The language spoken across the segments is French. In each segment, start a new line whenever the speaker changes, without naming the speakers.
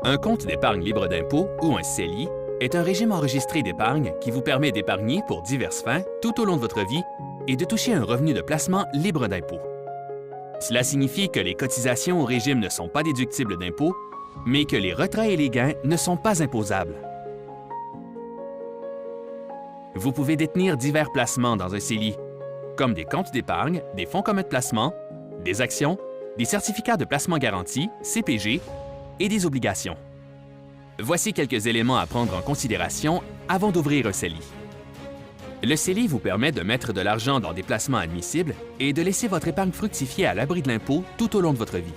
Un compte d'épargne libre d'impôt, ou un CELI, est un régime enregistré d'épargne qui vous permet d'épargner pour diverses fins tout au long de votre vie et de toucher un revenu de placement libre d'impôt. Cela signifie que les cotisations au régime ne sont pas déductibles d'impôt, mais que les retraits et les gains ne sont pas imposables. Vous pouvez détenir divers placements dans un CELI, comme des comptes d'épargne, des fonds communs de placement, des actions, des certificats de placement garantis, CPG, et des obligations. Voici quelques éléments à prendre en considération avant d'ouvrir un CELI. Le CELI vous permet de mettre de l'argent dans des placements admissibles et de laisser votre épargne fructifier à l'abri de l'impôt tout au long de votre vie.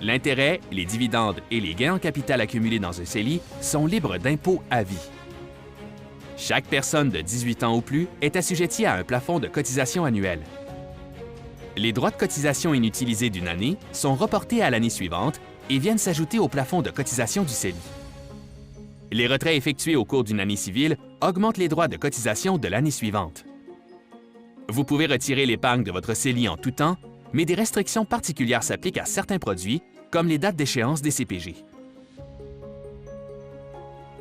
L'intérêt, les dividendes et les gains en capital accumulés dans un CELI sont libres d'impôt à vie. Chaque personne de 18 ans ou plus est assujettie à un plafond de cotisation annuelle. Les droits de cotisation inutilisés d'une année sont reportés à l'année suivante et viennent s'ajouter au plafond de cotisation du CELI. Les retraits effectués au cours d'une année civile augmentent les droits de cotisation de l'année suivante. Vous pouvez retirer l'épargne de votre CELI en tout temps, mais des restrictions particulières s'appliquent à certains produits, comme les dates d'échéance des CPG.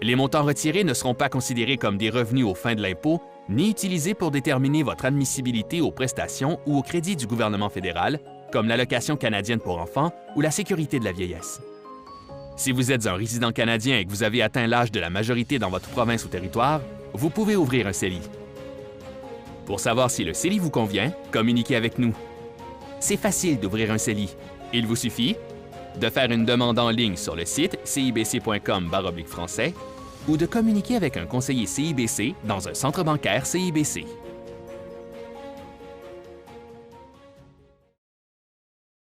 Les montants retirés ne seront pas considérés comme des revenus aux fins de l'impôt, ni utilisés pour déterminer votre admissibilité aux prestations ou aux crédits du gouvernement fédéral, comme l'allocation canadienne pour enfants ou la sécurité de la vieillesse. Si vous êtes un résident canadien et que vous avez atteint l'âge de la majorité dans votre province ou territoire, vous pouvez ouvrir un CELI. Pour savoir si le CELI vous convient, communiquez avec nous. C'est facile d'ouvrir un CELI. Il vous suffit de faire une demande en ligne sur le site cibc.com/français ou de communiquer avec un conseiller CIBC dans un centre bancaire CIBC.